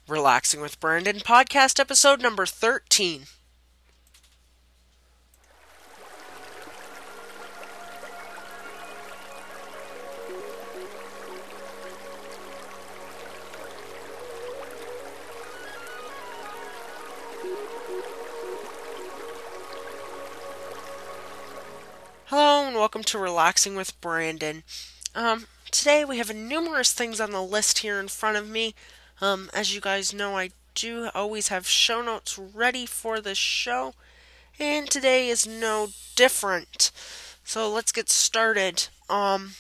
Relaxing with Brandon podcast episode number 13. Hello and welcome to Relaxing with Brandon. Today we have numerous things on the list here in front of me. As you guys know, I do always have show notes ready for the show, and today is no different. So let's get started. The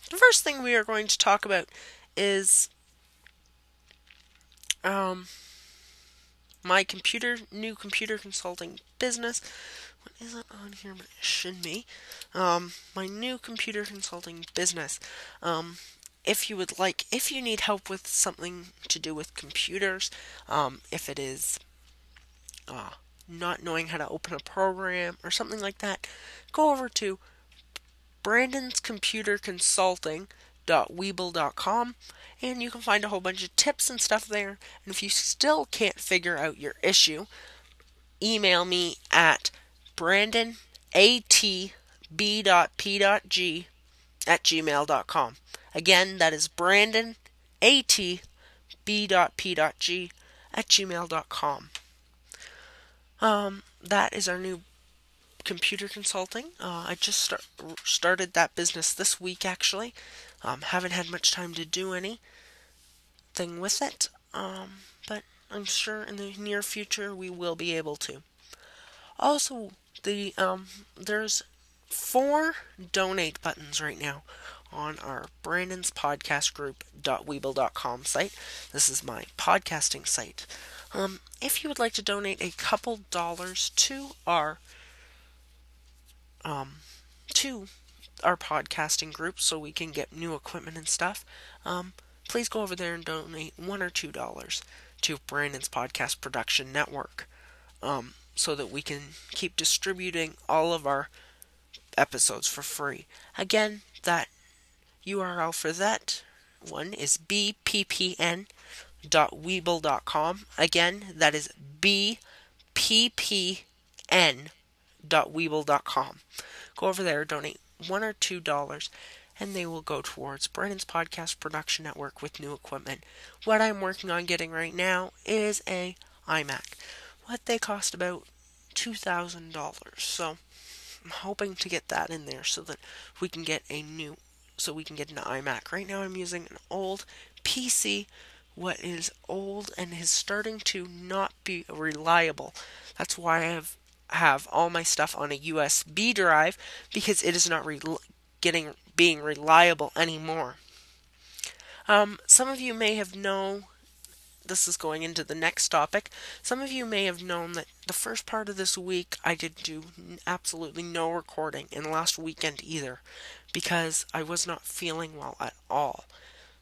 first thing we are going to talk about is my new computer consulting business. What is it on here? But it should be. My new computer consulting business. If you need help with something to do with computers, if it is not knowing how to open a program or something like that, go over to brandonscomputerconsulting.weeble.com and you can find a whole bunch of tips and stuff there. And if you still can't figure out your issue, email me at brandonatb.p.g@gmail.com. Again, that is brandonatb.p.g@gmail.com. That is our new computer consulting. I just started that business this week, actually. Haven't had much time to do anything with it, but I'm sure in the near future we will be able to. Also, there's 4 donate buttons right now on our Brandon's Podcast Group.weeble.com site. This is my podcasting site. If you would like to donate a couple dollars to our podcasting group so we can get new equipment and stuff, please go over there and donate $1 or $2 to Brandon's Podcast Production Network, so that we can keep distributing all of our episodes for free. Again, that URL for that one is bppn.weeble.com. Again, that is bppn.weeble.com. Go over there, donate $1 or $2, and they will go towards Brandon's Podcast Production Network with new equipment. What I'm working on getting right now is a iMac. What they cost about $2,000. So I'm hoping to get that in there so that we can get an iMac. Right now I'm using an old PC, what is old and is starting to not be reliable. That's why I have all my stuff on a USB drive, because it is not being reliable anymore. Some of you may have known, this is going into the next topic, some of you may have known that the first part of this week I did do absolutely no recording, and last weekend either, because I was not feeling well at all.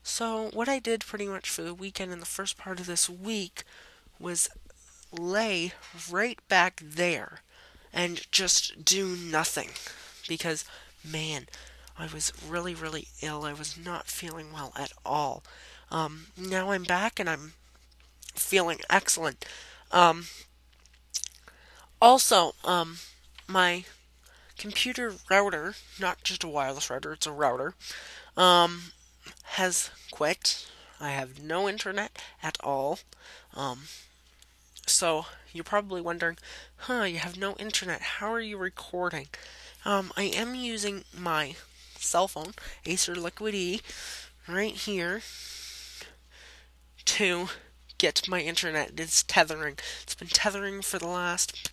So what I did pretty much for the weekend and the first part of this week was lay right back there and just do nothing, because man, I was really, really ill. I was not feeling well at all. Now I'm back and I'm feeling excellent. Also, my computer router, not just a wireless router, it's a router, has quit. I have no internet at all. So you're probably wondering, you have no internet, how are you recording? I am using my cell phone, Acer Liquid E, right here to get my internet. It's tethering. It's been tethering for the last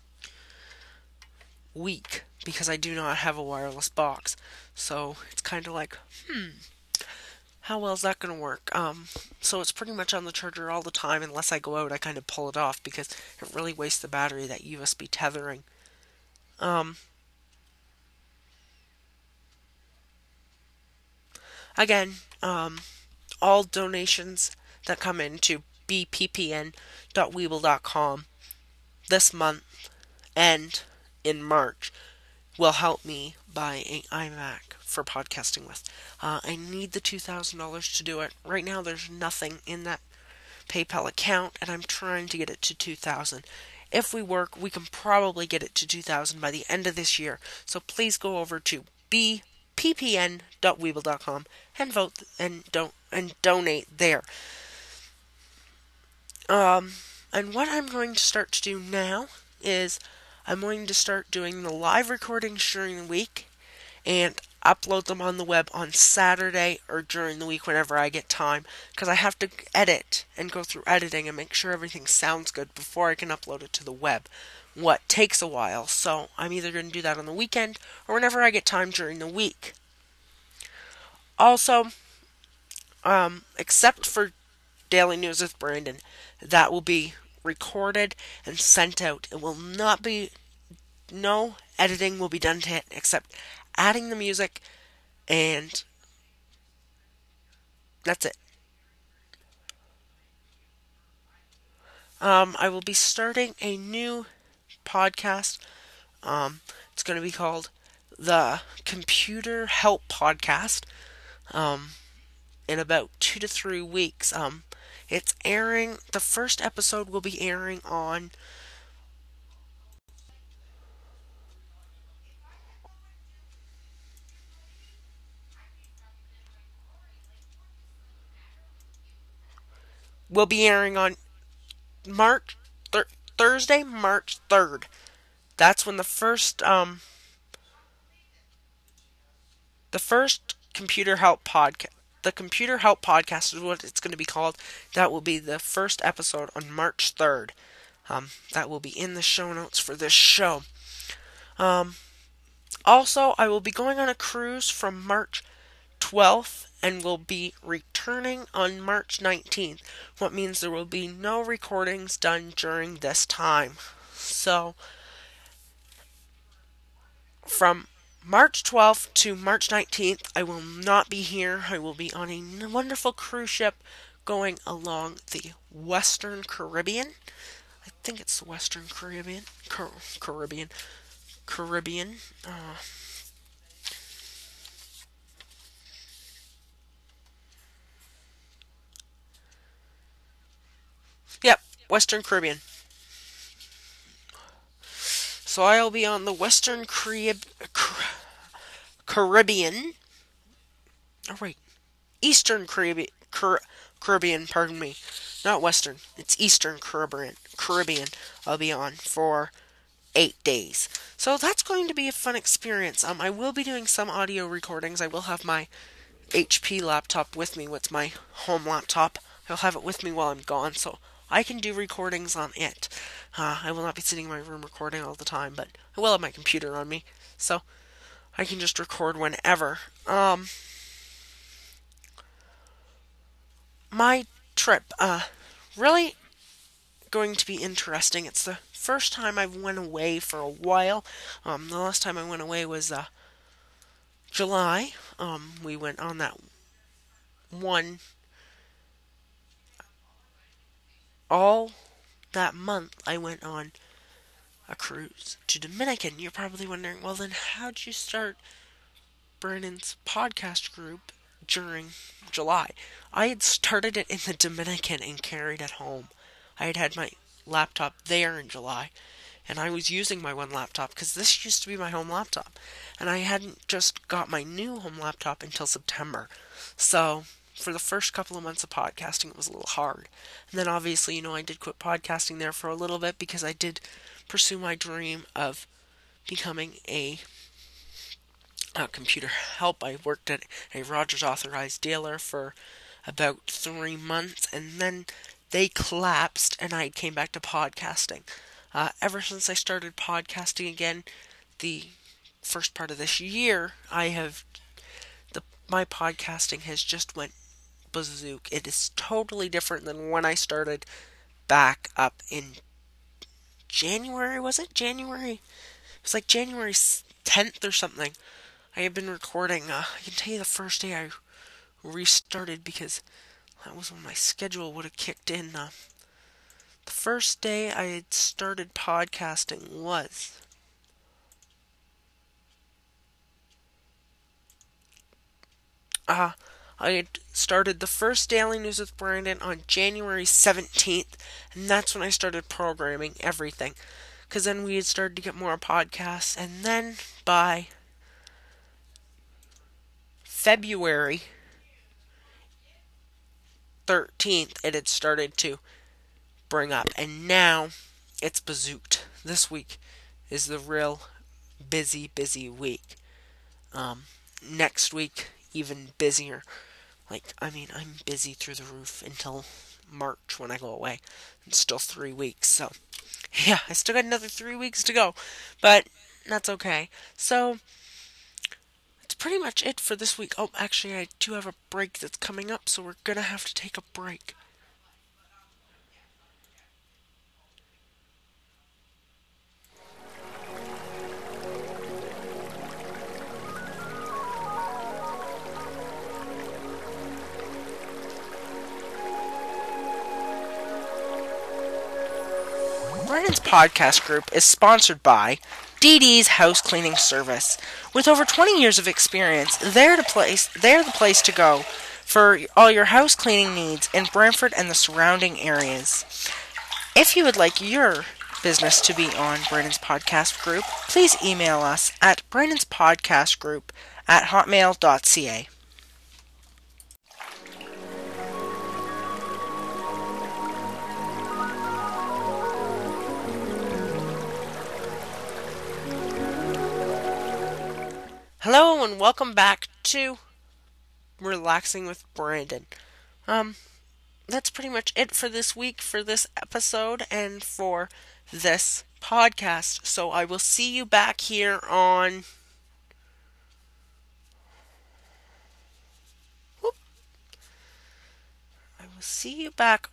week because I do not have a wireless box. So it's kind of like, how well is that going to work? So it's pretty much on the charger all the time. Unless I go out, I kind of pull it off because it really wastes the battery, that USB tethering. Again, all donations that come into bppn.weeble.com this month and in March will help me buy an iMac for podcasting with. I need the $2,000 to do it. Right now there's nothing in that PayPal account, and I'm trying to get it to 2,000. If we work, we can probably get it to 2,000 by the end of this year. So please go over to bppn.weeble.com and vote and donate there. And what I'm going to start to do now is I'm going to start doing the live recordings during the week and upload them on the web on Saturday or during the week whenever I get time, because I have to edit and go through editing and make sure everything sounds good before I can upload it to the web. What takes a while, so I'm either going to do that on the weekend or whenever I get time during the week. Also, except for Daily News with Brandon, that will be recorded and sent out. It will not be, no editing will be done to it except adding the music, and that's it. I will be starting a new podcast. It's going to be called the Computer Help Podcast. In about 2 to 3 weeks. It's airing. The first episode will be airing on will be airing on March Thursday, March 3rd. That's when the first Computer Help podcast. The Computer Help Podcast is what it's going to be called. That will be the first episode on March 3rd. That will be in the show notes for this show. Also, I will be going on a cruise from March 12th and will be returning on March 19th, what means there will be no recordings done during this time. So, from March 12th to March 19th, I will not be here. I will be on a wonderful cruise ship going along the Western Caribbean. I think it's the Western Caribbean. Caribbean. Yep, Western Caribbean. So I'll be on the Western Caribbean. Oh wait, Eastern Caribbean. Pardon me, not Western. It's Eastern Caribbean. I'll be on for 8 days. So that's going to be a fun experience. I will be doing some audio recordings. I will have my HP laptop with me. What's my home laptop? I'll have it with me while I'm gone, so I can do recordings on it. I will not be sitting in my room recording all the time, but I will have my computer on me, so I can just record whenever. My trip, really going to be interesting. It's the first time I've went away for a while. The last time I went away was July. We went on that one all that month. I went on a cruise to Dominican. You're probably wondering, well, then how'd you start Brandon's podcast group during July? I had started it in the Dominican and carried it home. I had had my laptop there in July, and I was using my one laptop because this used to be my home laptop, and I hadn't just got my new home laptop until September. So for the first couple of months of podcasting, it was a little hard. And then obviously, I did quit podcasting there for a little bit because I did pursue my dream of becoming a computer help. I worked at a Rogers authorized dealer for about 3 months, and then they collapsed, and I came back to podcasting. Ever since I started podcasting again, the first part of this year, my podcasting has just went bazook. It is totally different than when I started back up in January. Was it January? It was like January 10th or something. I have been recording. I can tell you the first day I restarted, because that was when my schedule would have kicked in. The first day I had started podcasting was I had started the first Daily News with Brandon on January 17th, and that's when I started programming everything. Because then we had started to get more podcasts, and then by February 13th, it had started to bring up, and now it's bazooked. This week is the real busy week. Next week, even busier. I'm busy through the roof until March when I go away. It's still 3 weeks, so yeah, I still got another 3 weeks to go, but that's okay. So that's pretty much it for this week. Oh, actually, I do have a break that's coming up, so we're gonna have to take a break. Brandon's podcast group is sponsored by DD's House Cleaning Service. With over 20 years of experience, they're the place to go for all your house cleaning needs in Brantford and the surrounding areas. If you would like your business to be on Brandon's podcast group, please email us at brandonspodcastgroup@hotmail.ca. Hello and welcome back to Relaxing with Brandon. That's pretty much it for this week, for this episode, and for this podcast. So I will see you back here on. I will see you back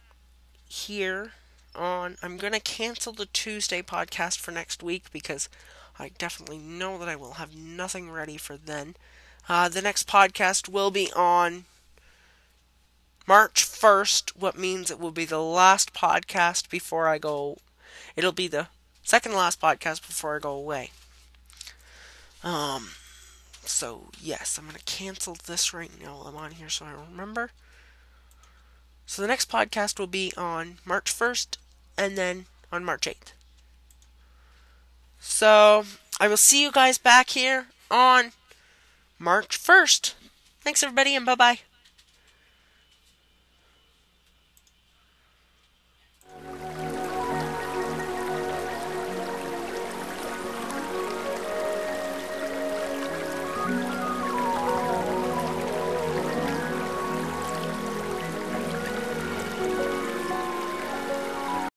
here on. I'm going to cancel the Tuesday podcast for next week because I definitely know that I will have nothing ready for then. The next podcast will be on March 1st, what means it will be the last podcast before I go. It'll be the second last podcast before I go away. So yes, I'm going to cancel this right now while I'm on here so I remember. So the next podcast will be on March 1st and then on March 8th. So I will see you guys back here on March 1st. Thanks everybody and bye-bye.